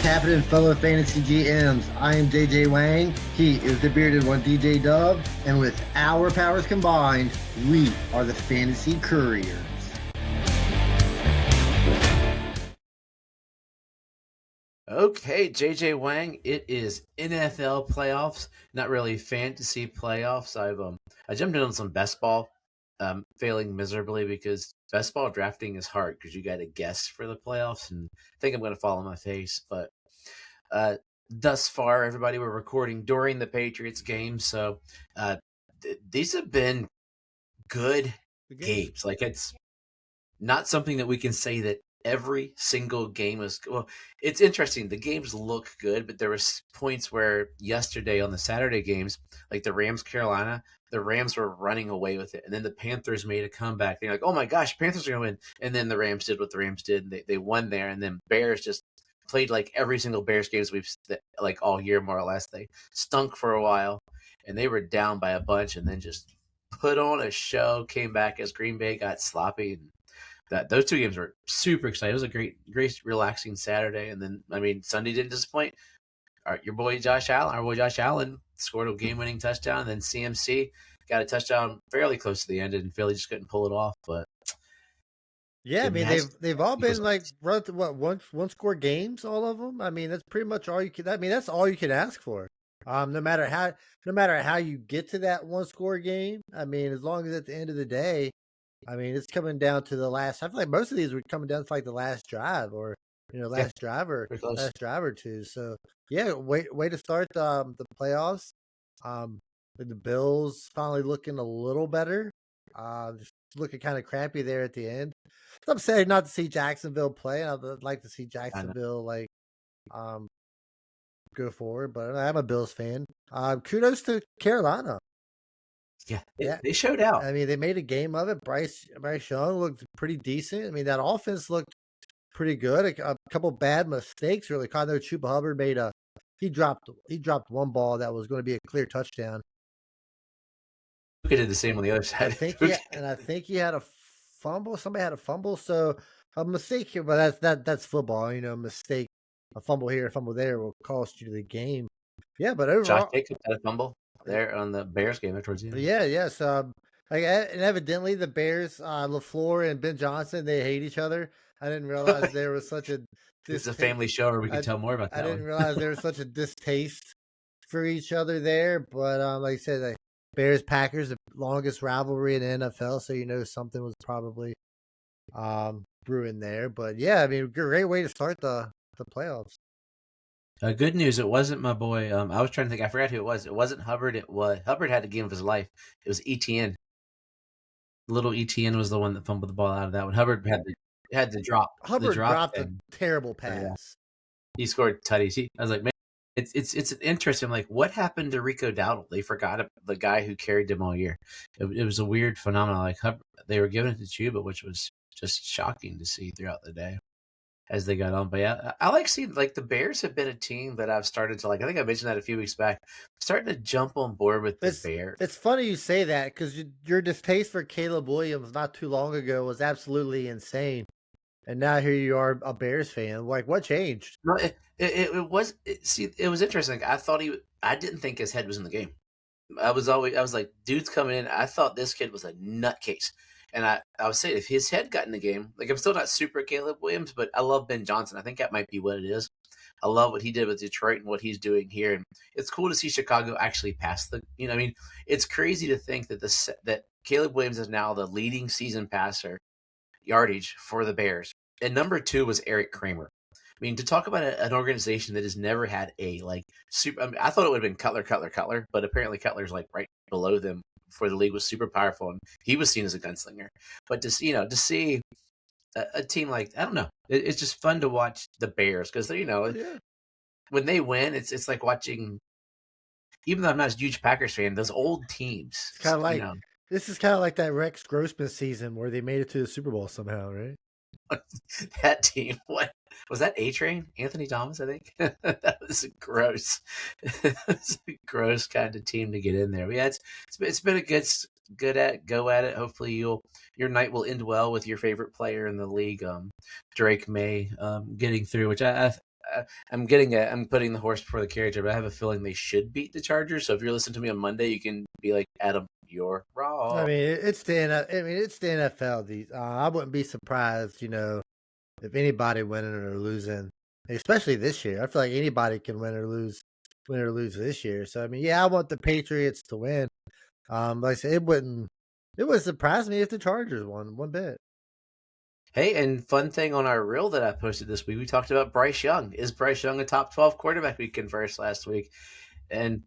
happening, fellow fantasy GMs? I am DJ Wang. He is the bearded one, DJ Dove. And with our powers combined, we are the Fantasy Couriers. Okay, JJ Wang. It is NFL playoffs, not really fantasy playoffs. I jumped in on some best ball, failing miserably because best ball drafting is hard because you got to guess for the playoffs, and I think I'm going to fall on my face. But thus far, everybody, we're recording during the Patriots game, so these have been good games. Like, it's not something that we can say that every single game is well. It's interesting. The games look good, but there was points where yesterday on the Saturday games, like the Rams Carolina, the Rams were running away with it, and then the Panthers made a comeback. They're like, "Oh my gosh, Panthers are going to win!" And then the Rams did what the Rams did, and they won there. And then Bears just played like every single Bears games we've like all year more or less. They stunk for a while, and they were down by a bunch, and then just put on a show. Came back as Green Bay got sloppy. And those two games were super exciting. It was a great, relaxing Saturday, and then Sunday didn't disappoint. Your boy Josh Allen scored a game-winning touchdown, and then CMC got a touchdown fairly close to the end, and Philly just couldn't pull it off. But yeah, they've all been like one score games, all of them. That's pretty much all you can. That's all you can ask for. No matter how you get to that one score game. As long as at the end of the day. It's coming down to the last. I feel like most of these were coming down to like the last drive, or last drive or two. So yeah, way to start the playoffs. The Bills finally looking a little better. Just looking kind of crappy there at the end. So I'm sad not to see Jacksonville play. I'd like to see Jacksonville go forward, but I'm a Bills fan. Kudos to Carolina. Yeah, they showed out. They made a game of it. Bryce Young looked pretty decent. That offense looked pretty good. A couple bad mistakes really. I know Chuba Hubbard he dropped one ball that was going to be a clear touchdown. He did the same on the other side. I think he had a fumble. Somebody had a fumble. So a mistake here, but that's football. A fumble here, a fumble there will cost you the game. Yeah, but overall, Josh Jacobs had a fumble there on the Bears game towards the end. Yeah. So, and evidently the Bears, LaFleur and Ben Johnson, they hate each other. I didn't realize there was such a. It's a family show where we can tell more about that. I didn't realize there was such a distaste for each other there. But like I said, Bears Packers, the longest rivalry in the NFL, so something was probably brewing there. But yeah, great way to start the playoffs. Good news. It wasn't my boy. I was trying to think. I forgot who it was. It wasn't Hubbard. Hubbard had the game of his life. It was ETN. Little ETN was the one that fumbled the ball out of that one. Hubbard had the drop. Hubbard dropped a terrible pass. Yeah. He scored tutties. I was like, man, it's interesting. I'm like, what happened to Rico Dowdle? They forgot the guy who carried him all year. It was a weird phenomenon. Like Hubbard, they were giving it to Chuba, which was just shocking to see throughout the day as they got on. But yeah, I like seeing the Bears have been a team that I've started to like. I think I mentioned that a few weeks back. I'm starting to jump on board with the Bears. It's funny you say that because your distaste for Caleb Williams not too long ago was absolutely insane, and now here you are a Bears fan. Like, what changed? No, it was interesting. I didn't think his head was in the game. I was like, dude's coming in. I thought this kid was a nutcase. And I was saying, if his head got in the game, I'm still not super Caleb Williams, but I love Ben Johnson. I think that might be what it is. I love what he did with Detroit and what he's doing here. And it's cool to see Chicago actually pass it's crazy to think that Caleb Williams is now the leading season passer yardage for the Bears. And number 2 was Eric Kramer. To talk about an organization that has never had a super. I thought it would have been Cutler, but apparently Cutler's right below them. Before the league was super powerful, and he was seen as a gunslinger. But to see a team like, I don't know, it's just fun to watch the Bears because when they win, it's like watching. Even though I'm not a huge Packers fan, those old teams. It's kind of like this is kind of like that Rex Grossman season where they made it to the Super Bowl somehow, right? That team, what was that? A-Train, Anthony Thomas, I think. That was gross. It's a gross kind of team to get in there. But yeah, it's been a good go at it. Hopefully your night will end well with your favorite player in the league, Drake May, getting through. Which I I'm putting the horse before the carriage, but I have a feeling they should beat the Chargers. So if you're listening to me on Monday, you can be like, Adam, you're wrong. I mean, it's the NFL. I wouldn't be surprised, if anybody winning or losing, especially this year. I feel like anybody can win or lose this year. So I mean, yeah, I want the Patriots to win. Like I said, it wouldn't surprise me if the Chargers won one bit. Hey, and fun thing on our reel that I posted this week, we talked about Bryce Young. Is Bryce Young a top 12 quarterback? We conversed last week, and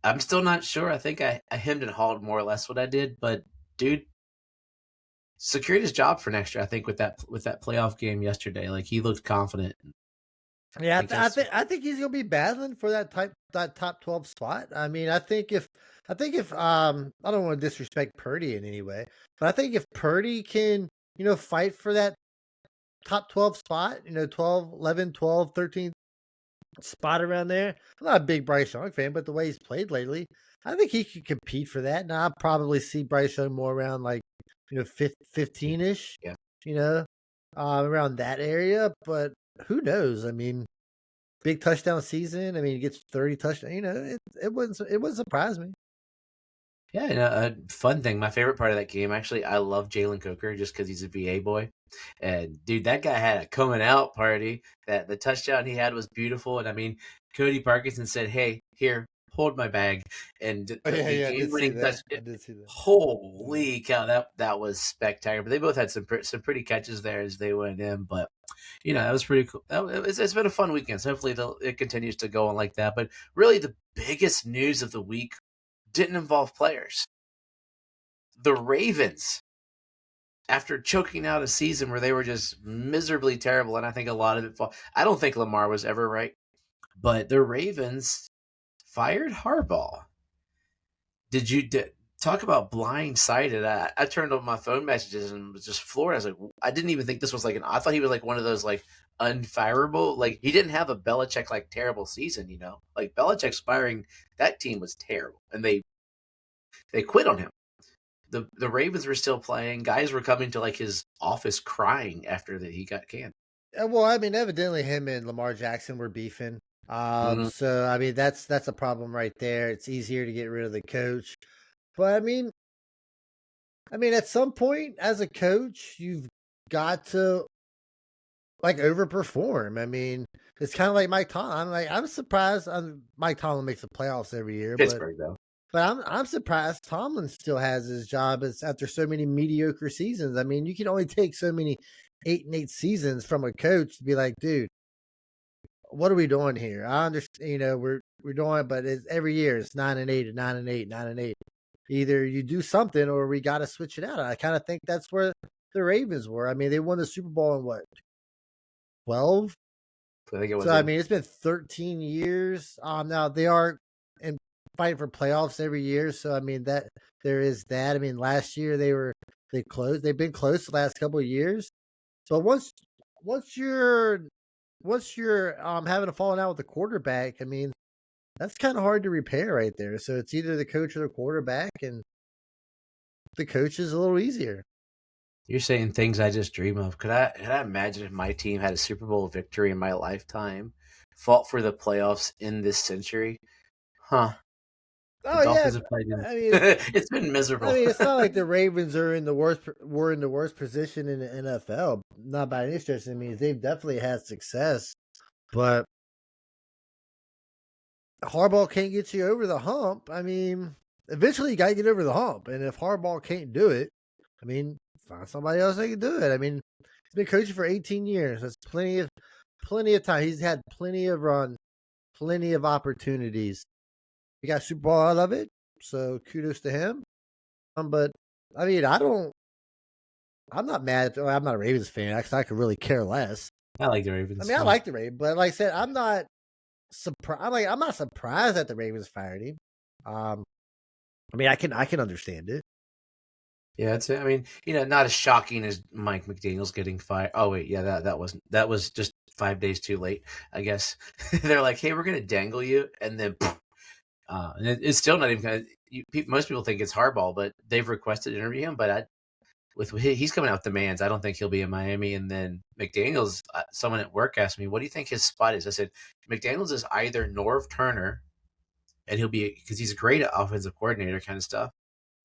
I'm still not sure. I think I hemmed and hawed more or less what I did, but dude secured his job for next year. I think with that playoff game yesterday, like he looked confident. Yeah, I think he's gonna be battling for that top 12 spot. I mean, I think if I don't want to disrespect Purdy in any way, but I think if Purdy can fight for that top 12 spot, 12, 11, 12, 13 spot around there. I'm not a big Bryce Young fan, but the way he's played lately, I think he could compete for that. Now I'll probably see Bryce Young more around like 15-ish, around that area. But who knows? I mean, big touchdown season. I mean, he gets 30 touchdowns. It wouldn't surprise me. Yeah, and a fun thing, my favorite part of that game, actually, I love Jalen Coker just because he's a VA boy. And, dude, that guy had a coming out party. That the touchdown he had was beautiful. And, I mean, Cody Parkinson said, hey, here, hold my bag. And the game-winning touchdown. I did see that. Holy cow, that was spectacular. But they both had some pretty catches there as they went in. But, that was pretty cool. It's been a fun weekend. So hopefully it continues to go on like that. But really the biggest news of the week didn't involve players. The Ravens, after choking out a season where they were just miserably terrible, and I think a lot of it I don't think Lamar was ever right, but the Ravens fired Harbaugh. Did you talk about blindsided? I turned on my phone messages and was just floored. I was like, I didn't even think this was I thought he was like one of those like unfireable. Like he didn't have a Belichick like terrible season, Like Belichick's firing that team was terrible, and they quit on him. The Ravens were still playing. Guys were coming to like his office crying after that he got canned. Well, I mean, evidently him and Lamar Jackson were beefing. So I mean, that's a problem right there. It's easier to get rid of the coach, but I mean, at some point as a coach, you've got to like overperform. I mean, it's kind of like Mike Tomlin. I'm surprised Mike Tomlin makes the playoffs every year. Pittsburgh, though. But I'm surprised Tomlin still has his job after so many mediocre seasons. I mean, you can only take so many 8-8 seasons from a coach to be like, dude, what are we doing here? I understand, we're doing it, but every year it's 9-8 and 9-8, 9-8. Either you do something or we got to switch it out. I kind of think that's where the Ravens were. I mean, they won the Super Bowl in what, 12? I think it was. So I mean, it's been 13 years. Now they are fighting for playoffs every year. So I mean that there is that. I mean, last year they closed. They've been close the last couple of years. So once you're having a falling out with the quarterback, I mean, that's kind of hard to repair right there. So it's either the coach or the quarterback, and the coach is a little easier. You're saying things I just dream of. Could I imagine if my team had a Super Bowl victory in my lifetime, fought for the playoffs in this century? Huh. Oh yeah, I mean, it's been miserable. I mean, it's not like the Ravens were in the worst position in the NFL. Not by any stretch. I mean, they've definitely had success, but Harbaugh can't get you over the hump. I mean, eventually you got to get over the hump, and if Harbaugh can't do it, I mean, find somebody else that can do it. I mean, he's been coaching for 18 years. That's plenty of time. He's had plenty of run, plenty of opportunities. He got Super Bowl out of it, so kudos to him. But I mean, I'm not mad. I'm not a Ravens fan. Actually, I could really care less. I like the Ravens. I mean, I like the Ravens, but like I said, I'm not surprised. I'm not surprised that the Ravens fired him. I mean, I can understand it. Yeah, it's. I mean, not as shocking as Mike McDaniel's getting fired. Oh wait, yeah, that was just 5 days too late, I guess. They're like, hey, we're gonna dangle you, and then. And it's still not even most people think it's Harbaugh, but they've requested to interview him. But he's coming out with demands. I don't think he'll be in Miami. And then McDaniels, someone at work asked me, "What do you think his spot is?" I said, "McDaniels is either Norv Turner, and he'll be because he's a great offensive coordinator kind of stuff,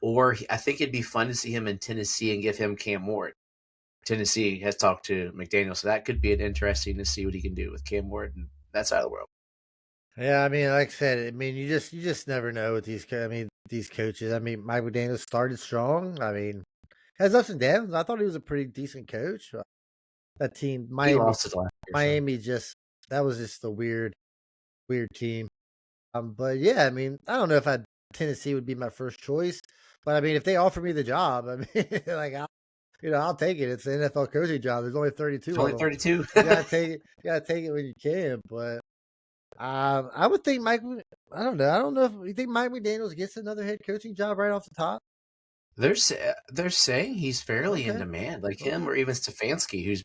or I think it'd be fun to see him in Tennessee and give him Cam Ward." Tennessee has talked to McDaniel, so that could be an interesting to see what he can do with Cam Ward and that side of the world. Yeah, I mean, like I said, I mean, you just never know with these. I mean, these coaches. I mean, Mike McDaniel started strong. I mean, has ups and downs. I thought he was a pretty decent coach. That team, He Miami, lost his last year. Miami, that was just a weird team. But yeah, I mean, I don't know if Tennessee would be my first choice, but I mean, if they offer me the job, I mean, like I'll take it. It's an NFL coaching job. There's only 32. It's only 32. You gotta take it. You gotta take it when you can. But I would think Mike. I don't know. I don't know if you think Mike McDaniels gets another head coaching job right off the top. They're saying he's fairly in demand, like him or even Stefanski, who's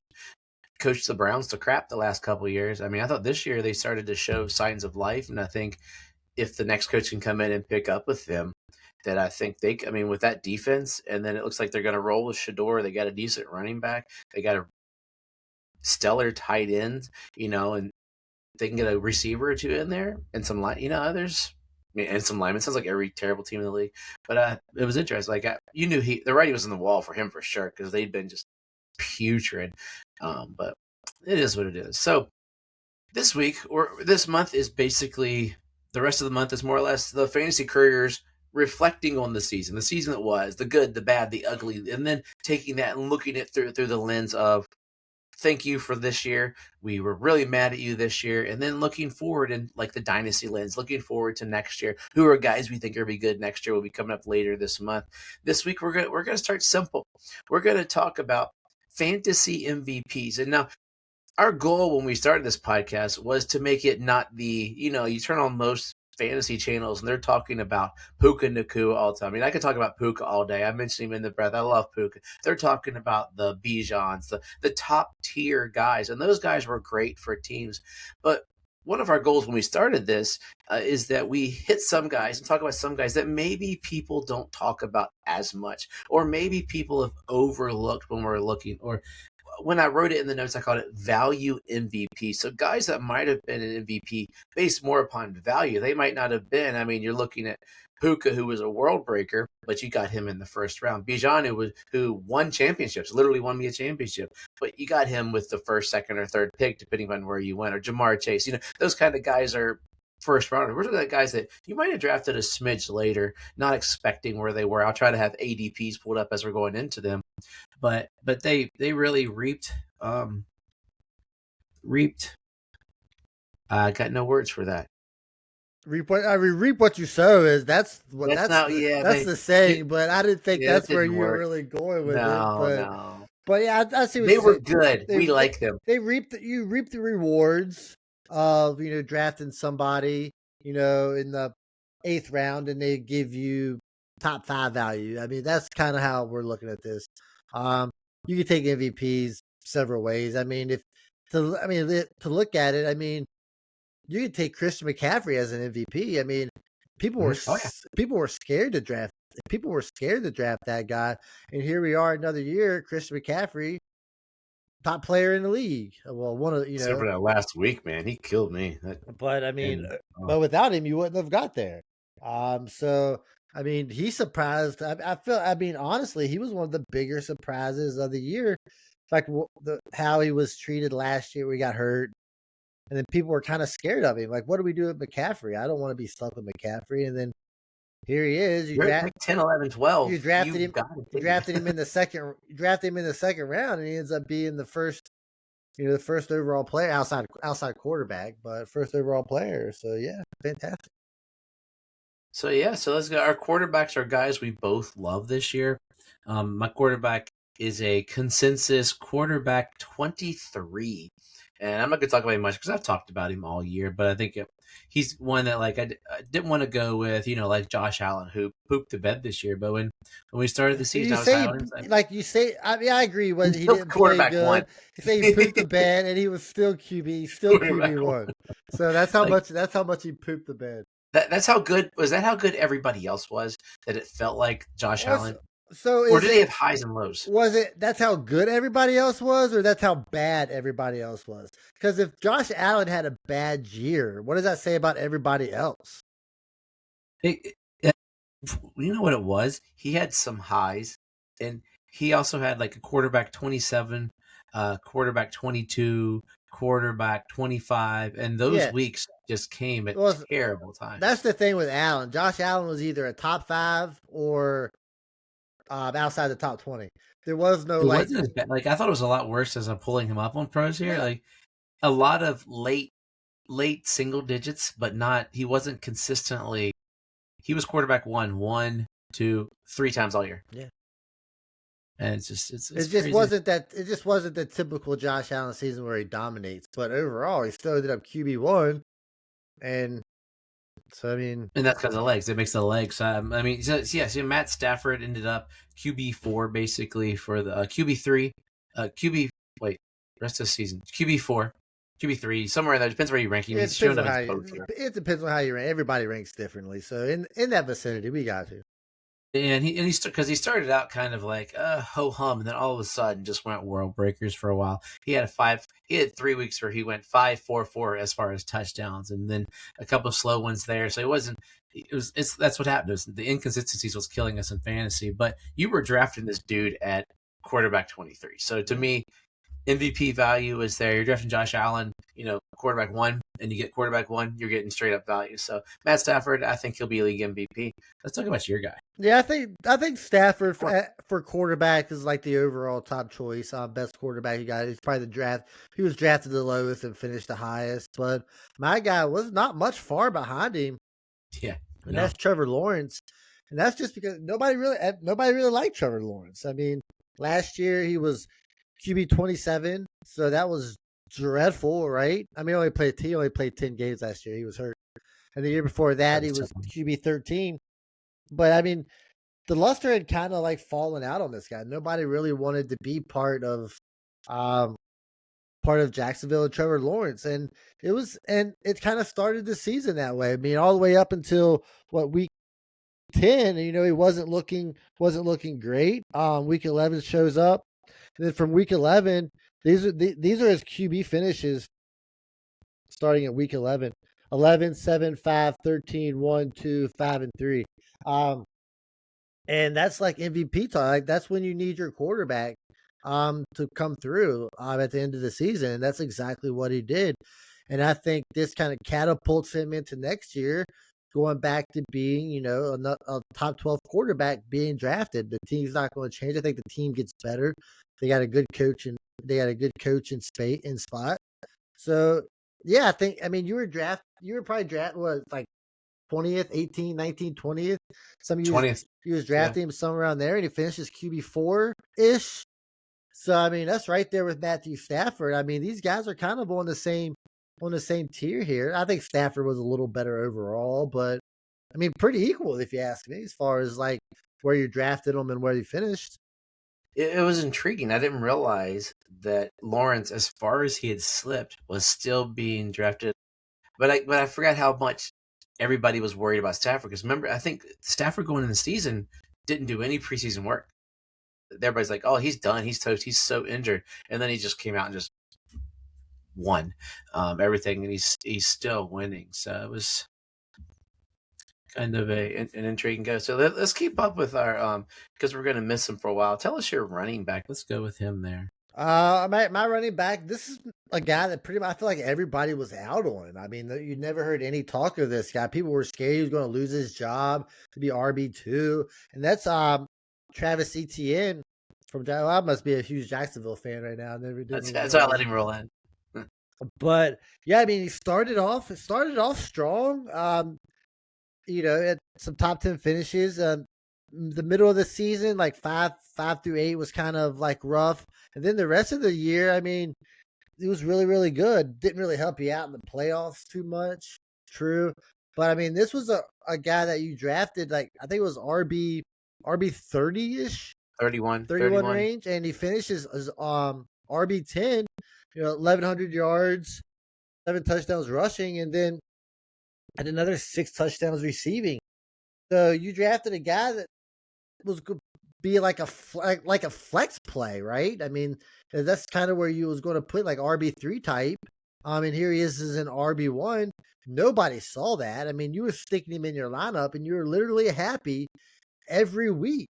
coached the Browns to crap the last couple of years. I mean, I thought this year they started to show signs of life, and I think if the next coach can come in and pick up with them, that I think I mean, with that defense, and then it looks like they're going to roll with Shador. They got a decent running back. They got a stellar tight end, and they can get a receiver or two in there and some and some linemen. Sounds like every terrible team in the league, but it was interesting. Like you knew the writing was on the wall for him for sure because they'd been just putrid. But it is what it is. So this week or this month is basically the rest of the month is more or less the Fantasy Couriers reflecting on the season that was, the good, the bad, the ugly, and then taking that and looking at through the lens of thank you for this year. We were really mad at you this year. And then looking forward in like the dynasty lens, looking forward to next year. Who are guys we think are going to be good next year? Will be coming up later this month. This week, we're going to start simple. We're going to talk about fantasy MVPs. And now our goal when we started this podcast was to make it not you turn on most fantasy channels and they're talking about Puka Nakua all the time. I mean, I could talk about Puka all day. I mentioned him in the breath. I love Puka. They're talking about the Bijans, the top tier guys, and those guys were great for teams. But one of our goals when we started this is that we hit some guys and talk about some guys that maybe people don't talk about as much, or maybe people have overlooked when we're looking, or when I wrote it in the notes, I called it value MVP. So guys that might have been an MVP based more upon value. They might not have been. I mean, you're looking at Puka, who was a world breaker, but you got him in the first round. Bijan, who won championships, literally won me a championship, but you got him with the first, second, or third pick, depending on where you went. Or Jamar Chase. Those kind of guys are first rounders. We're looking at guys that you might have drafted a smidge later, not expecting where they were. I'll try to have ADPs pulled up as we're going into them. But they really reaped. I got no words for that. Reap what you sow that's the saying. But I didn't think that's where you were really going with it. But yeah, I see what they were good. We like them. You reap the rewards of drafting somebody in the 8th round, and they give you top 5 value. I mean, that's kind of how we're looking at this. You can take MVPs several ways. I mean, to look at it, I mean, you could take Christian McCaffrey as an MVP. I mean, people were scared to draft. People were scared to draft that guy, and here we are another year. Christian McCaffrey, top player in the league. Well, one of except for that last week, man, he killed me. But I mean, but without him, you wouldn't have got there. So I mean, he surprised. I mean, honestly, he was one of the bigger surprises of the year. Like how he was treated last year, we got hurt, and then people were kind of scared of him. Like, what do we do with McCaffrey? I don't want to be stuck with McCaffrey. And then here he is. You drafted 10, 11, 12. You drafted him. You drafted him in the second. You drafted him in the second round, and he ends up being the first. The first overall player outside quarterback, but first overall player. So yeah, fantastic. So let's go. Our quarterbacks are guys we both love this year. My quarterback is a consensus quarterback 23, and I'm not going to talk about him much because I've talked about him all year. But I think he's one that I didn't want to go with, like Josh Allen, who pooped the bed this year. But when we started the season, I agree. When he didn't play good, you say he pooped the bed, and he was still QB1. So that's how much he pooped the bed. That's how good was that? How good everybody else was that it felt like Josh Allen. So Or do they have highs and lows? Was it that's how good everybody else was, or that's how bad everybody else was? Because if Josh Allen had a bad year, what does that say about everybody else? You know what it was? He had some highs, and he also had like a quarterback 27, quarterback 22, quarterback 25, and those weeks just came at terrible times. That's the thing with Allen. Josh Allen was either a top 5 or outside the top 20. There was no wasn't as bad. Like I thought it was a lot worse as I'm pulling him up on pros here. Like a lot of late single digits, but not. He wasn't consistently. He was quarterback 1, 2, 3 times all year. Yeah. And it just crazy. wasn't the typical Josh Allen season where he dominates, but overall he still ended up QB1, and so I mean, and that's because of the legs. It makes the legs. I mean, so Matt Stafford ended up QB4 basically for the QB3, QB. Wait, rest of the season QB4, QB3, somewhere in there. Depends where you rank him. It depends on how you rank. Everybody ranks differently, so in that vicinity, we got to. And he started out kind of like ho hum, and then all of a sudden just went world breakers for a while. He had 3 weeks where he went 5-4-4 as far as touchdowns, and then a couple of slow ones there. So that's what happened. The inconsistencies was killing us in fantasy. But you were drafting this dude at quarterback 23. So to me, MVP value is there. You're drafting Josh Allen, quarterback 1, and you get quarterback 1, you're getting straight up value. So Matt Stafford, I think he'll be league MVP. Let's talk about your guy. Yeah, I think Stafford for quarterback is like the overall top choice. Best quarterback you got. He's probably the draft. He was drafted the lowest and finished the highest. But my guy was not much far behind him. Yeah, and that's Trevor Lawrence. And that's just because nobody really liked Trevor Lawrence. I mean, last year he was QB 27, so that was dreadful, right? I mean, he only played 10 games last year. He was hurt. And the year before that, he was QB 13. But I mean, the luster had kind of like fallen out on this guy. Nobody really wanted to be part of Jacksonville and Trevor Lawrence. And it kind of started the season that way. I mean, all the way up until week 10, he wasn't looking great. Week 11 shows up. And then from week 11, these are his QB finishes starting at week 11. 11, 7, 5, 13, 1, 2, 5, and 3. And that's like MVP talk. Like that's when you need your quarterback to come through at the end of the season. And that's exactly what he did. And I think this kind of catapults him into next year, going back to being, a top 12 quarterback being drafted. The team's not going to change. I think the team gets better. They got a good coach and in spot. So yeah, you were probably drafted like 20th, 18, 19, 20th. Some of you 20th. He was drafting him somewhere around there, and he finishes QB4-ish. So I mean, that's right there with Matthew Stafford. I mean, these guys are kind of on the same tier here. I think Stafford was a little better overall, but I mean, pretty equal if you ask me, as far as like where you drafted him and where he finished. It was intriguing. I didn't realize that Lawrence, as far as he had slipped, was still being drafted. But I forgot how much everybody was worried about Stafford. Because remember, I think Stafford going in the season didn't do any preseason work. Everybody's like, oh, he's done. He's toast. He's so injured. And then he just came out and just won everything. And he's still winning. So it was kind of an intriguing go. So let's keep up with our because we're going to miss him for a while. Tell us your running back. Let's go with him there. My running back. This is a guy that pretty much I feel like everybody was out on. I mean, you never heard any talk of this guy. People were scared he was going to lose his job to be RB2, and that's Travis Etienne from. I must be a huge Jacksonville fan right now. That's why I let him roll in. But yeah, I mean, he started off strong. At some top 10 finishes. The middle of the season, like 5 through 8 was kind of like rough. And then the rest of the year, I mean, it was really, really good. Didn't really help you out in the playoffs too much. True. But I mean, this was a guy that you drafted, like, I think it was RB 30-ish. 31 range. And he finishes as RB 10, 1,100 yards, 7 touchdowns rushing, and then had another 6 touchdowns receiving. So you drafted a guy that was be like a flex play, right? I mean, that's kind of where you was going to put like RB3 type. And here he is as an RB1. Nobody saw that. I mean, you were sticking him in your lineup, and you were literally happy every week.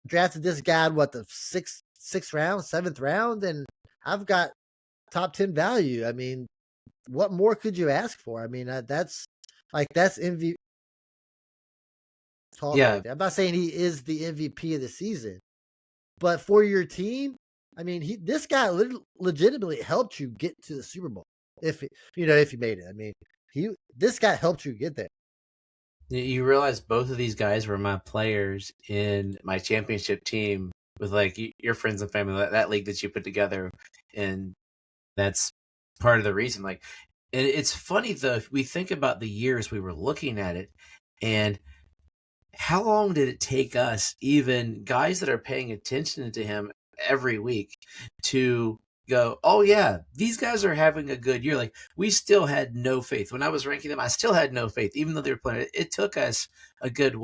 Drafted this guy in the sixth round, seventh round, and I've got top 10 value. I mean, what more could you ask for? I mean, that's MVP talk Yeah, right there. I'm not saying he is the MVP of the season, but for your team, I mean, this guy legitimately helped you get to the Super Bowl. If you made it, I mean, this guy helped you get there. you realize both of these guys were my players in my championship team with like your friends and family, that league that you put together, and that's part of the reason. Like, and it's funny though, if we think about the years we were looking at it, and how long did it take us, even guys that are paying attention to him every week, to go, oh yeah, these guys are having a good year. Like, we still had no faith. When I was ranking them, I still had no faith, even though they were playing. It took us a good,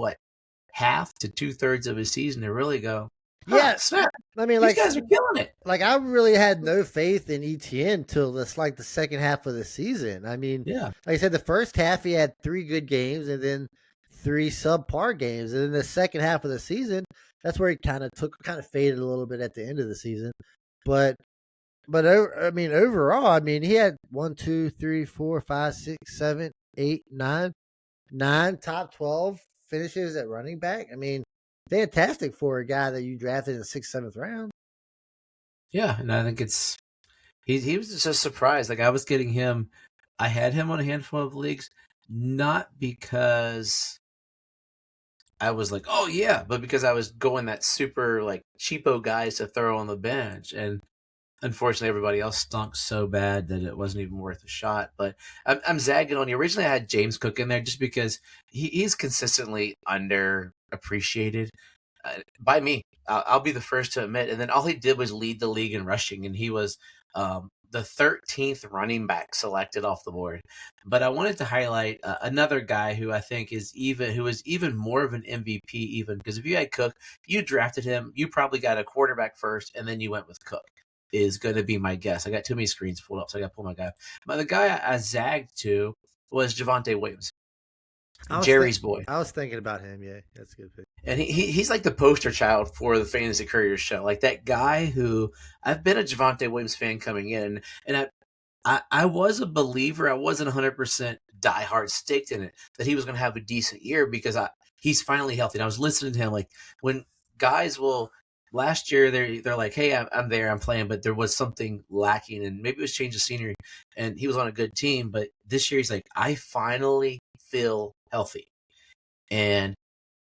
half to 2/3 of a season to really go, Yeah, snap. I mean, These guys are killing it. Like, I really had no faith in ETN till the second half of the season. I mean, Yeah. like I said, the first half he had 3 good games and then 3 subpar games, and then the second half of the season, that's where he kind of faded a little bit at the end of the season. But I mean, overall, I mean, he had 1, 2, 3, 4, 5, 6, 7, 8, 9 top 12 finishes at running back. I mean, fantastic for a guy that you drafted in the 6th, 7th round. Yeah, and I think he was just surprised. Like, I was getting him, I had him on a handful of leagues, not because I was like, oh yeah, but because I was going that super like cheapo guys to throw on the bench, and unfortunately everybody else stunk so bad that it wasn't even worth a shot. But I'm zagging on you. Originally, I had James Cook in there just because he's consistently underappreciated by me. I'll be the first to admit. And then all he did was lead the league in rushing, and he was the 13th running back selected off the board. But I wanted to highlight another guy who I think is even more of an MVP, even because if you had Cook, you drafted him, you probably got a quarterback first, and then you went with Cook. Is going to be my guess. I got too many screens pulled up, so I got to pull my guy. But the guy I zagged to was Javonte Williams, Jerry's boy. I was thinking about him. Yeah, that's a good pick. And he's like the poster child for the Fantasy Couriers show. Like, that guy who, I've been a Javonte Williams fan coming in, and I was a believer. I wasn't 100% diehard staked in it that he was going to have a decent year because he's finally healthy. And I was listening to him, like, when guys will. Last year, they're like, hey, I'm there, I'm playing, but there was something lacking, and maybe it was change of scenery, and he was on a good team. But this year, he's like, I finally feel healthy. And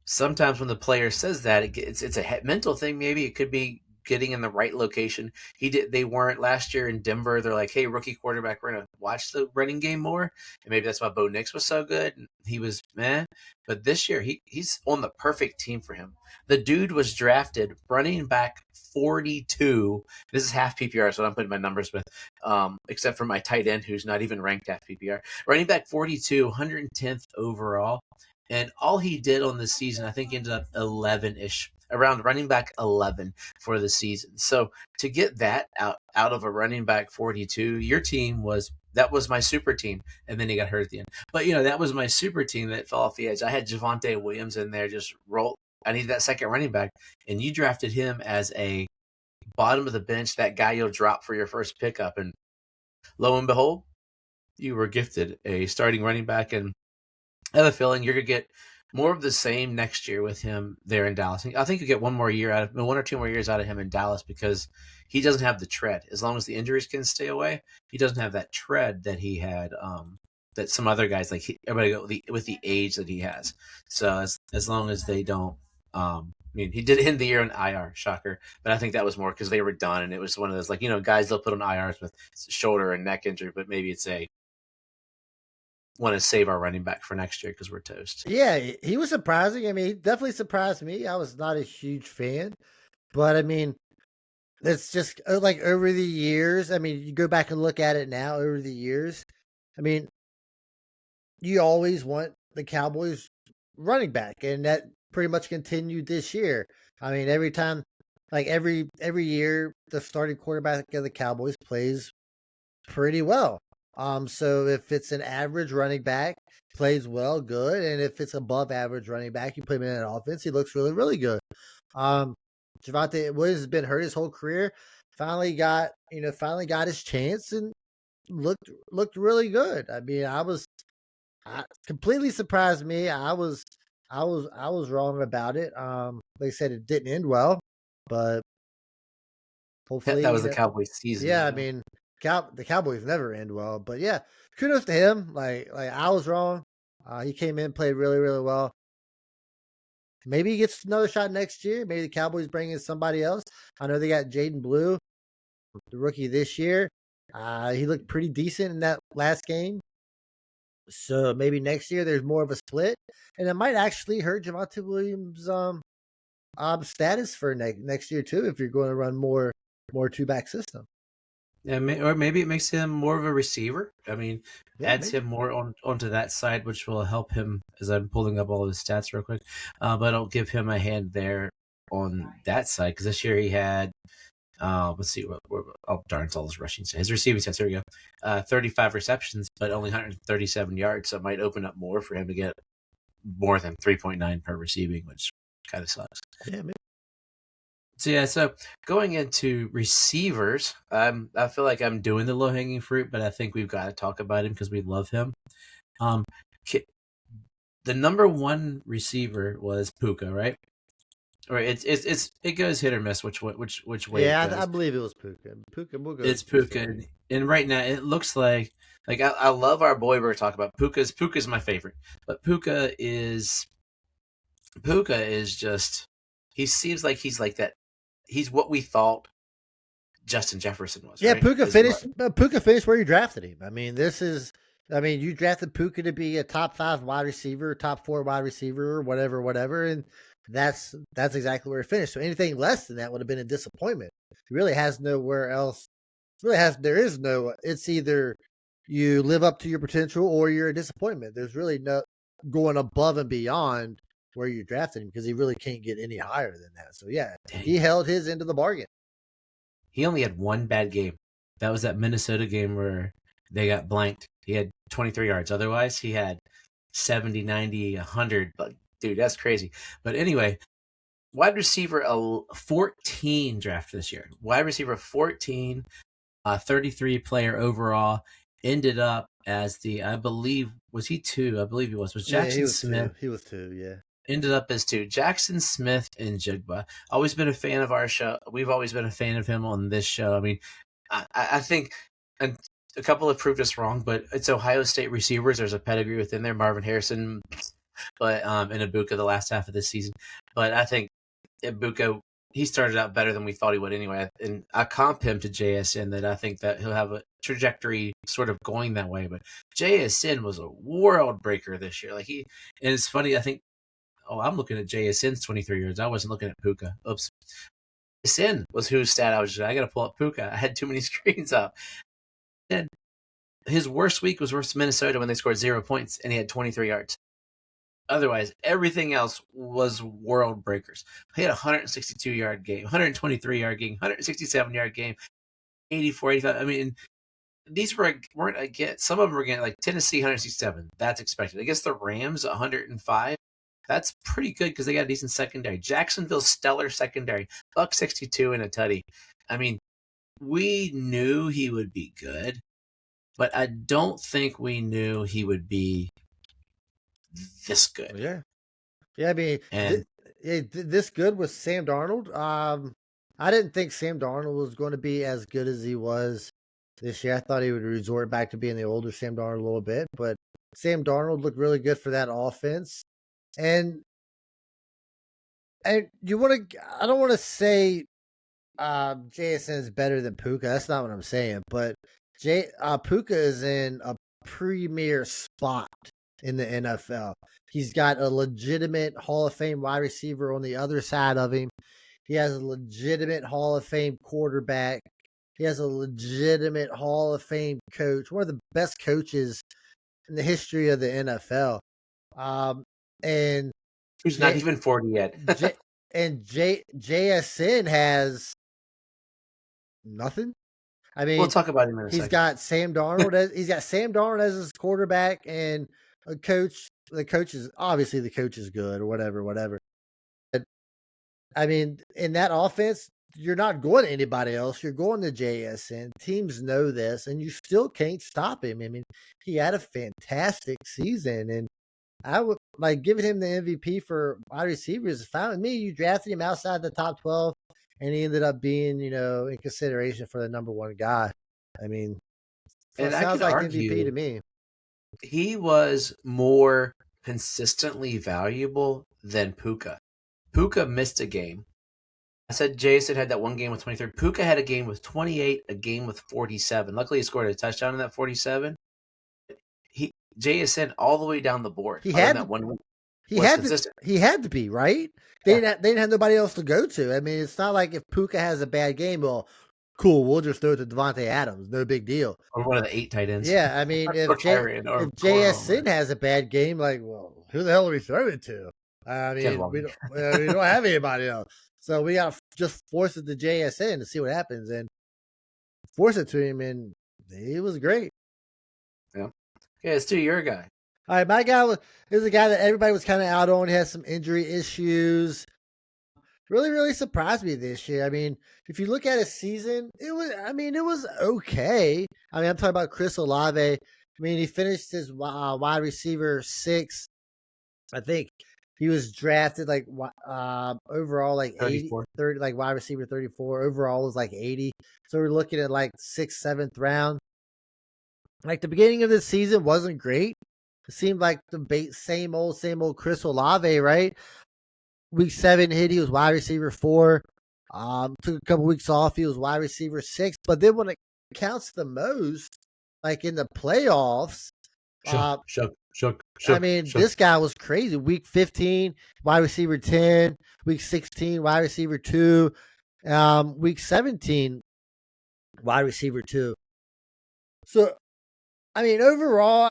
sometimes when the player says that, it's a mental thing. Maybe it could be getting in the right location. They weren't last year in Denver. They're like, hey, rookie quarterback, we're going to watch the running game more. And maybe that's why Bo Nix was so good. He was meh. But this year, he's on the perfect team for him. The dude was drafted running back 42. This is half PPR, so I'm putting my numbers with, except for my tight end, who's not even ranked half PPR. Running back 42, 110th overall. And all he did on the season, I think, ended up 11-ish, around running back 11 for the season. So to get that out of a running back 42, your team that was my super team, and then he got hurt at the end. But, that was my super team that fell off the edge. I had Javonte Williams in there, just roll. I needed that second running back, and you drafted him as a bottom of the bench, that guy you'll drop for your first pickup. And lo and behold, you were gifted a starting running back, and I have a feeling you're going to get more of the same next year with him there in Dallas. I think you get one or 2 more years out of him in Dallas because he doesn't have the tread. As long as the injuries can stay away, he doesn't have that tread that he had, that some other guys, like everybody go with the age that he has. So as long as they don't, I mean, he did end the year on IR, shocker. But I think that was more because they were done, and it was one of those, like, guys they'll put on IRs with shoulder and neck injury, but maybe it's want to save our running back for next year because we're toast. Yeah, he was surprising. I mean, he definitely surprised me. I was not a huge fan, but I mean, it's just like over the years. I mean, you go back and look at it now over the years. I mean, you always want the Cowboys running back, and that pretty much continued this year. I mean, every time, like every year, the starting quarterback of the Cowboys plays pretty well. So if it's an average running back, plays well, good, and if it's above average running back, you put him in an offense, he looks really, really good. Javonte Williams has been hurt his whole career. Finally got his chance and looked really good. I mean, I completely surprised me. I was wrong about it. Like I said, it didn't end well, but hopefully, That was the Cowboys season. yeah. I mean, the Cowboys never end well, but yeah, kudos to him. Like I was wrong. He came in, played really, really well. Maybe he gets another shot next year. Maybe the Cowboys bring in somebody else. I know they got Jaden Blue, the rookie this year. He looked pretty decent in that last game. So maybe next year there's more of a split, and it might actually hurt Javonte Williams' status for next year too if you're going to run more two-back system. Yeah, or maybe it makes him more of a receiver. I mean, adds him more onto that side, which will help him as I'm pulling up all of his stats real quick. But I'll give him a hand there on that side because this year he had, let's see, darn, it's all his rushing stats. His receiving stats, here we go. 35 receptions, but only 137 yards, so it might open up more for him to get more than 3.9 per receiving, which kind of sucks. Yeah, maybe. So going into receivers, I feel like I'm doing the low-hanging fruit, but I think we've got to talk about him because we love him. The number one receiver was Puka, right? Or it goes hit or miss which way. Yeah, I believe it was Puka. We'll go. It's Puka, and right now it looks like I love our boy we're talking about. Puka's my favorite, but Puka is just, he seems like he's like that. He's what we thought Justin Jefferson was. Yeah, right? Puka finished where you drafted him. I mean, you drafted Puka to be a top 5 wide receiver, top 4 wide receiver, whatever, and that's exactly where he finished. So anything less than that would have been a disappointment. He really has nowhere else. It's either you live up to your potential or you're a disappointment. There's really no going above and beyond where you drafted him because he really can't get any higher than that. So yeah, he held his end of the bargain. He only had one bad game. That was that Minnesota game where they got blanked. He had 23 yards. Otherwise, he had 70, 90, 100. But dude, that's crazy. But anyway, wide receiver 14 draft this year. Wide receiver 14, 33 player overall. Ended up as I believe, was he 2? I believe he was. Was Jackson Smith? He was 2, yeah. Ended up as 2. Jackson Smith and Jigba. Always been a fan of our show. We've always been a fan of him on this show. I mean, I think a couple have proved us wrong, but it's Ohio State receivers. There's a pedigree within there. Marvin Harrison, but and Ibuka the last half of this season. But I think Ibuka, he started out better than we thought he would anyway. And I comp him to JSN that I think that he'll have a trajectory sort of going that way. But JSN was a world breaker this year. And it's funny, I think, I'm looking at JSN's 23 yards. I wasn't looking at Puka. Oops. JSN was whose stat I got to pull up Puka. I had too many screens up. And his worst week was versus Minnesota when they scored 0 points and he had 23 yards. Otherwise, everything else was world breakers. He had a 162-yard game, 123-yard game, 167-yard game, 84, 85. I mean, these weren't again. Some of them were getting like Tennessee 167. That's expected. Against the Rams 105. That's pretty good because they got a decent secondary. Jacksonville's stellar secondary, buck 62 and a tutty. I mean, we knew he would be good, but I don't think we knew he would be this good. Yeah. I mean, this good with Sam Darnold. I didn't think Sam Darnold was going to be as good as he was this year. I thought he would resort back to being the older Sam Darnold a little bit, but Sam Darnold looked really good for that offense. And I don't want to say JSN is better than Puka. That's not what I'm saying. But Puka is in a premier spot in the NFL. He's got a legitimate Hall of Fame wide receiver on the other side of him. He has a legitimate Hall of Fame quarterback. He has a legitimate Hall of Fame coach, one of the best coaches in the history of the NFL. And Who's not even 40 yet. JSN has nothing. I mean, we'll talk about him in a second. He's got Sam Darnold as his quarterback, and a coach. The coach is obviously good or whatever. But, I mean, in that offense, you're not going to anybody else. You're going to JSN. Teams know this, and you still can't stop him. I mean, he had a fantastic season, and I would like giving him the MVP for wide receivers. Fine with me. You drafted him outside the top 12, and he ended up being, in consideration for the number one guy. I mean, so it sounds like MVP to me. He was more consistently valuable than Puka. Puka missed a game. I said Jason had that one game with 23. Puka had a game with 28, a game with 47. Luckily, he scored a touchdown in that 47. JSN all the way down the board. He had to be, right? They didn't have nobody else to go to. I mean, it's not like if Puka has a bad game, well, cool, we'll just throw it to Devontae Adams. No big deal. Or one of the 8 tight ends. Yeah, I mean, if JSN has a bad game, like, well, who the hell are we throwing it to? I mean, we don't have anybody else. So we got to just force it to JSN to see what happens. And force it to him, and he was great. Yeah. Yeah, let's do your guy. All right, my guy is a guy that everybody was kind of out on. He has some injury issues. Really, really surprised me this year. I mean, if you look at his season, it was okay. I mean, I'm talking about Chris Olave. I mean, he finished as wide receiver 6. I think he was drafted like overall like 80, 30, like wide receiver 34. Overall was like 80. So we're looking at like 6th, 7th round. Like the beginning of the season wasn't great. It seemed like the same old Chris Olave, right? Week 7 hit, he was wide receiver 4. Took a couple weeks off, he was wide receiver 6. But then when it counts the most, like in the playoffs, this guy was crazy. Week 15, wide receiver 10. Week 16, wide receiver 2. Week 17, wide receiver 2. So, I mean, overall,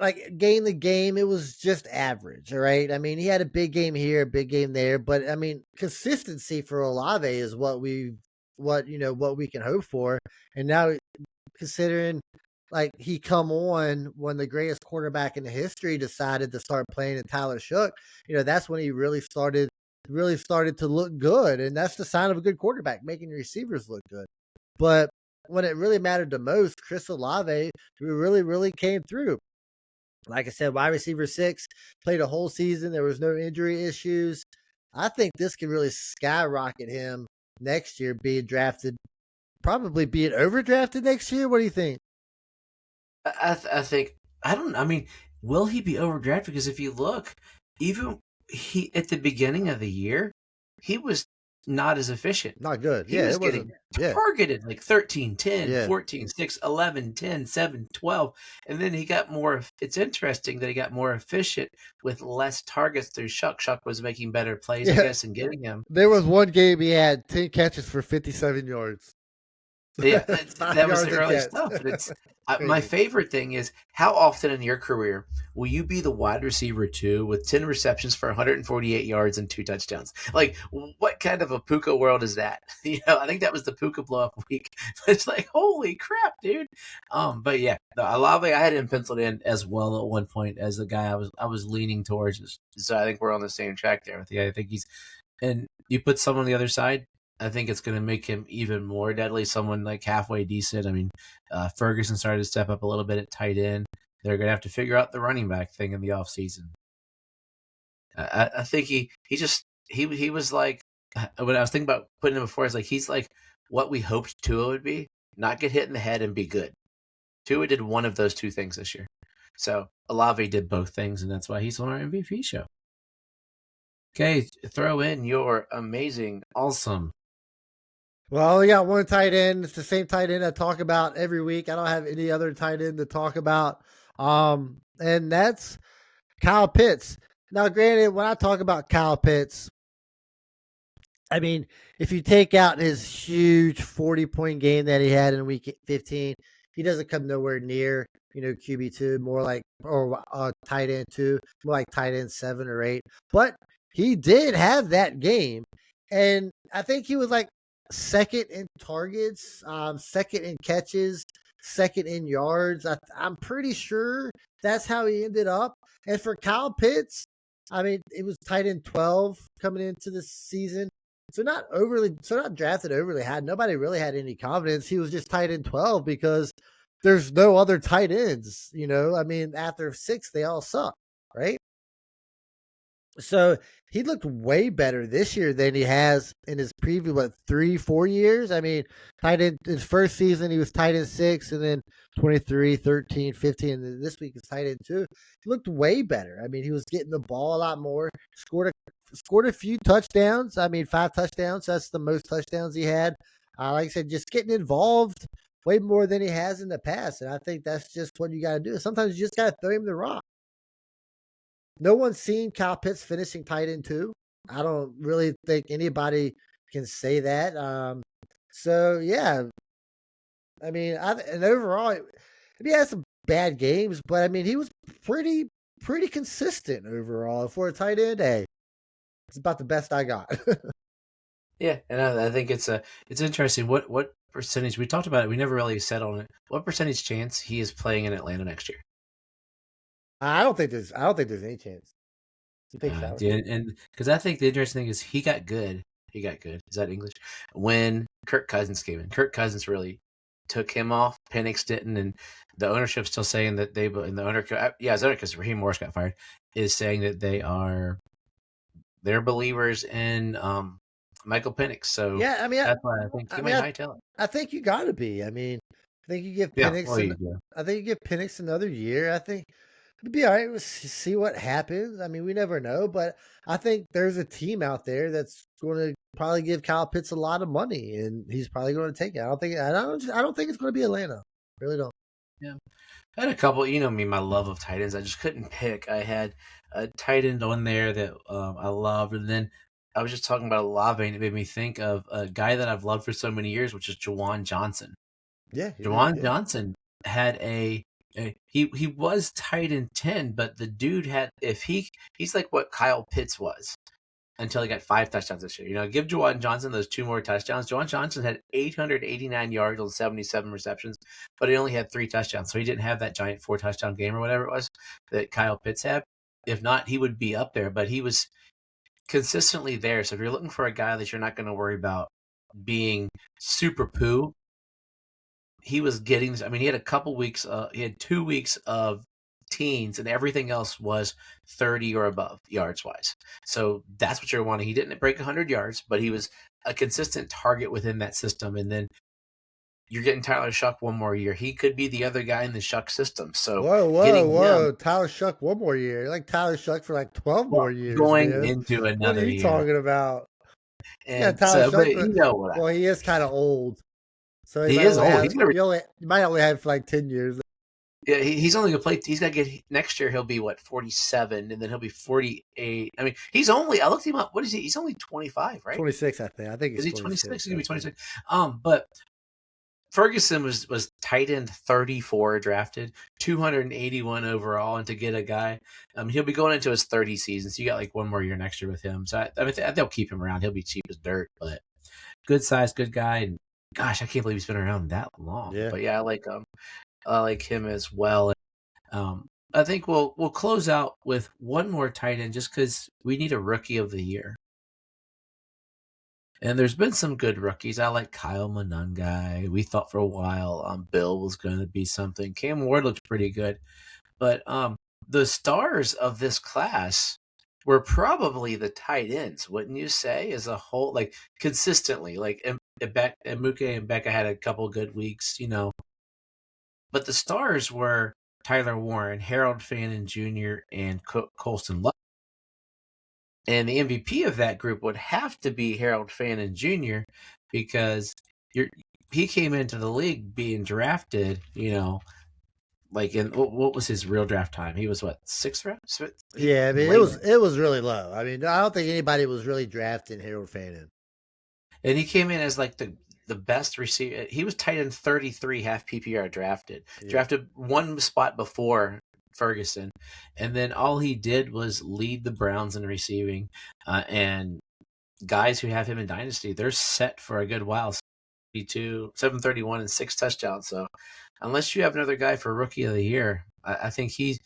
like game to game, it was just average, all right? I mean, he had a big game here, a big game there, but I mean, consistency for Olave is what we can hope for. And now, considering like he come on when the greatest quarterback in history decided to start playing in Tyler Shook, that's when he really started to look good, and that's the sign of a good quarterback, making your receivers look good. But when it really mattered the most, Chris Olave really, really came through. Like I said, wide receiver 6, played a whole season. There was no injury issues. I think this can really skyrocket him next year, being drafted, probably being overdrafted next year. What do you think? I think, I mean, will he be overdrafted? Because if you look, even at the beginning of the year, he was not as efficient. Not good. He was getting targeted like 13, 10, 14, 6, 11, 10, 7, 12. And then he got more. It's interesting that he got more efficient with less targets through Shuck. Shuck was making better plays, I guess, and getting him. There was one game he had 10 catches for 57 yards. Yeah, that was the early stuff. But it's my favorite thing is, how often in your career will you be the wide receiver 2 with 10 receptions for 148 yards and 2 touchdowns? Like, what kind of a Puka world is that? I think that was the Puka blow up week. It's like, holy crap, dude. But yeah, Olave, I had him penciled in as well at one point as the guy I was leaning towards. So I think we're on the same track there. I think and you put someone on the other side, I think it's going to make him even more deadly. Someone like halfway decent. I mean, Ferguson started to step up a little bit at tight end. They're going to have to figure out the running back thing in the offseason. I think he was like, when I was thinking about putting him before, he's like what we hoped Tua would be, not get hit in the head and be good. Tua did one of those 2 things this year. So Olave did both things, and that's why he's on our MVP show. Okay, throw in your amazing, awesome. Well, I only got one tight end. It's the same tight end I talk about every week. I don't have any other tight end to talk about. And that's Kyle Pitts. Now, granted, when I talk about Kyle Pitts, I mean, if you take out his huge 40-point game that he had in week 15, he doesn't come nowhere near, QB2, more like, or tight end 2, more like tight end 7 or 8. But he did have that game, and I think he was like second in targets, second in catches, second in yards. I'm pretty sure that's how he ended up. And for Kyle Pitts, I mean, it was tight end 12 coming into the season. So not drafted overly high. Nobody really had any confidence. He was just tight end 12 because there's no other tight ends. I mean, after 6, they all suck, right? So he looked way better this year than he has in his previous 3-4 years. I mean, tight end his first season he was tight end 6, and then 23, 13, 15, and then this week is tight end 2. He looked way better. I mean, he was getting the ball a lot more. Scored a few touchdowns. I mean, 5 touchdowns. That's the most touchdowns he had. Like I said, just getting involved way more than he has in the past, and I think that's just what you got to do. Sometimes you just got to throw him the rock. No one's seen Kyle Pitts finishing tight end 2. I don't really think anybody can say that. So yeah, I mean, and overall, he had some bad games, but I mean, he was pretty consistent overall for a tight end. Hey, it's about the best I got. Yeah, and I think it's interesting. What percentage we talked about it? We never really said on it. What percentage chance he is playing in Atlanta next year? I don't think there's any chance. Yeah, and because I think the interesting thing is he got good. He got good. Is that English? When Kirk Cousins came in, Kirk Cousins really took him off. Penix didn't, and the ownership's still saying that his owner, because Raheem Morris got fired, is saying that they're believers in Michael Penix. So yeah, I mean, that's why I think he might hightail it. I think you got to be. I mean, I think you give Penix. I think you give Penix another year. I think it'd be all right. We'll see what happens. I mean, we never know, but I think there's a team out there that's going to probably give Kyle Pitts a lot of money, and he's probably going to take it. I don't think it's going to be Atlanta. I really don't. Yeah, I had a couple. You know me, my love of tight ends. I just couldn't pick. I had a tight end on there that I loved, and then I was just talking about Olave, and it made me think of a guy that I've loved for so many years, which is Juwan Johnson. Yeah, Juwan Johnson had he was tight end 10, but the dude had he's like what Kyle Pitts was until he got 5 touchdowns this year. Give Juwan Johnson those 2 more touchdowns. Juwan Johnson had 889 yards on 77 receptions, but he only had 3 touchdowns, so he didn't have that giant 4 touchdown game or whatever it was that Kyle Pitts had. If not, he would be up there, but he was consistently there. So if you're looking for a guy that you're not going to worry about being super poo, he was getting this. I mean, he had a couple weeks. He had 2 weeks of teens, and everything else was 30 or above yards wise. So that's what you're wanting. He didn't break 100 yards, but he was a consistent target within that system. And then you're getting Tyler Shuck one more year. He could be the other guy in the Shuck system. So whoa! Tyler Shuck one more year. Like Tyler Shuck for like 12 more years. Going into another year. What are you talking about? And Tyler Shuck. Well, he is kind of old. So he is old. You might only have for like 10 years. Yeah, he's only going to play. He's got to get next year. He'll be 47, and then he'll be 48. I mean, I looked him up. What is he? He's only 25, right? 26, I think. I think he's 26. He's going to be 26. But Ferguson was tight end 34 drafted, 281 overall, and to get a guy, he'll be going into his 30 season. So you got like 1 more year next year with him. So I mean, they'll keep him around. He'll be cheap as dirt, but good size, good guy, and gosh, I can't believe he's been around that long. Yeah. But yeah, I like him as well. I think we'll close out with one more tight end just because we need a rookie of the year. And there's been some good rookies. I like Kyle Monangai. We thought for a while Bill was going to be something. Cam Ward looked pretty good. But the stars of this class were probably the tight ends, wouldn't you say, as a whole? Like, consistently. Like, Emuke and Becca had a couple good weeks, But the stars were Tyler Warren, Harold Fannin Jr., and Colston Love. And the MVP of that group would have to be Harold Fannin Jr. because he came into the league being drafted, like in what was his real draft time? He was 6th round? Yeah, I mean it was really low. I mean, I don't think anybody was really drafting Harold Fannin. And he came in as like the best receiver. He was tight end 33, half PPR drafted. Yeah. Drafted 1 spot before Ferguson, and then all he did was lead the Browns in receiving, and guys who have him in Dynasty, they're set for a good while. 731 and 6 touchdowns. So unless you have another guy for Rookie of the Year, I think it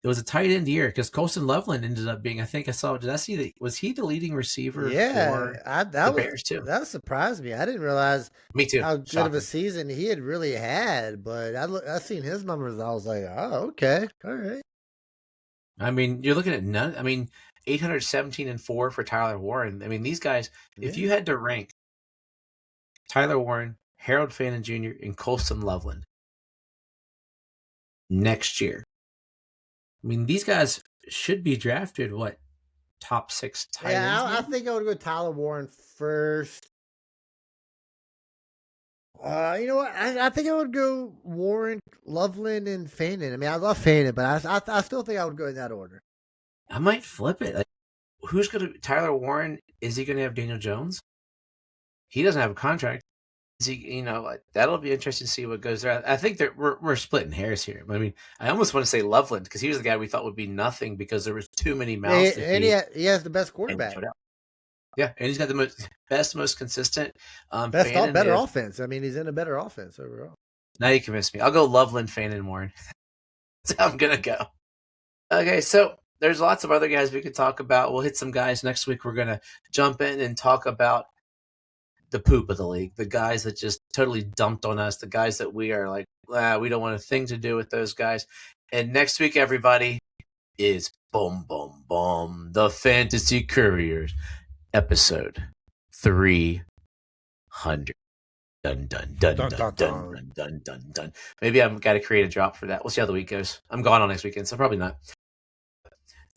was a tight end year because Colston Loveland ended up being, did I see that? Was he the leading receiver for the Bears too? That surprised me. I didn't realize me too. How good of a season he had really had, but I seen his numbers and I was like, oh, okay. All right. I mean, you're looking at 817 and 4 for Tyler Warren. I mean, these guys, if you had to rank Tyler Warren, Harold Fannin Jr., and Colston Loveland next year, I mean, these guys should be drafted, top 6 tight ends? Yeah, I think I would go Tyler Warren first. You know what? I think I would go Warren, Loveland, and Fannin. I mean, I love Fannin, but I still think I would go in that order. I might flip it. Like, who's going to Tyler Warren? Is he going to have Daniel Jones? He doesn't have a contract. Is he? That'll be interesting to see what goes there. I think that we're splitting hairs here. I mean, I almost want to say Loveland because he was the guy we thought would be nothing because there was too many mouths. And he has the best quarterback. Yeah, and he's got the most consistent, better offense. I mean, he's in a better offense overall. Now you convinced me. I'll go Loveland, Fannin, Warren. That's how I'm gonna go. Okay, so there's lots of other guys we could talk about. We'll hit some guys next week. We're gonna jump in and talk about the poop of the league, the guys that just totally dumped on us, the guys that we are like, we don't want a thing to do with those guys. And next week, everybody, is boom, boom, boom, the Fantasy Couriers. Episode 300. Dun, dun, dun, dun, dun, dun, dun, dun, dun. Maybe I've got to create a drop for that. We'll see how the week goes. I'm gone on next weekend, so probably not.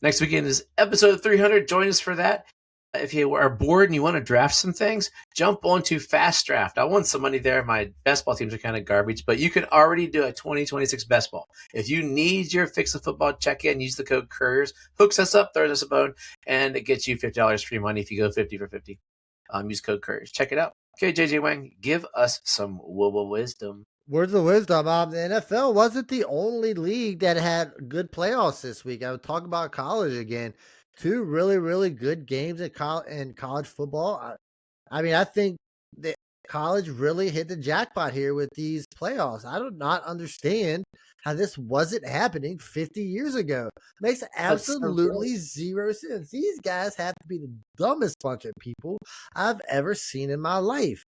Next weekend is episode 300. Join us for that. If you are bored and you want to draft some things, jump onto Fast Draft. I won some money there. My best ball teams are kind of garbage, but you can already do a 2026 best ball. If you need your Fix the Football check-in, use the code Couriers. Hooks us up, throws us a bone, and it gets you $50 free money if you go 50 for 50. Use code Couriers. Check it out. Okay, JJ Wang, give us some wisdom. Words of wisdom. The NFL wasn't the only league that had good playoffs this week. I would talk about college again. 2 really, really good games in college football. I mean, I think that college really hit the jackpot here with these playoffs. I do not understand how this wasn't happening 50 years ago. Makes absolutely zero sense. These guys have to be the dumbest bunch of people I've ever seen in my life.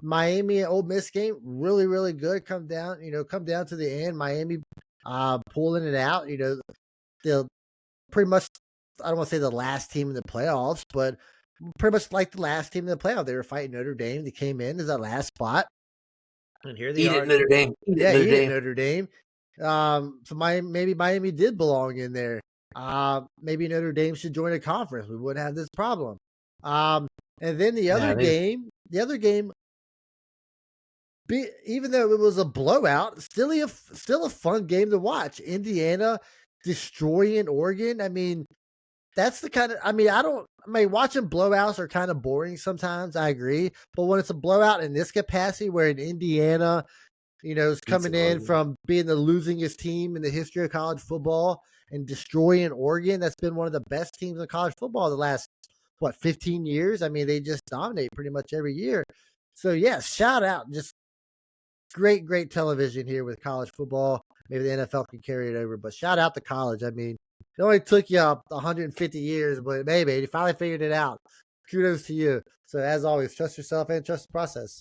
Miami and Ole Miss game, really, really good. Come down to the end. Miami pulling it out. They'll pretty much, I don't want to say the last team in the playoffs, but pretty much like the last team in the playoff. They were fighting Notre Dame. They came in as that last spot. And here they are. Notre Dame. Notre Dame. So maybe Miami did belong in there. Maybe Notre Dame should join a conference. We wouldn't have this problem. And then the other game, even though it was a blowout, still a fun game to watch. Indiana destroying Oregon. I mean, that's the kind of, watching blowouts are kind of boring sometimes. I agree. But when it's a blowout in this capacity where in Indiana, is coming in from being the losingest team in the history of college football and destroying Oregon, that's been one of the best teams in college football the last, 15 years? I mean, they just dominate pretty much every year. So, yeah, shout out. Just great, great television here with college football. Maybe the NFL can carry it over, but shout out to college. I mean, it only took you 150 years, but maybe you finally figured it out. Kudos to you. So as always, trust yourself and trust the process.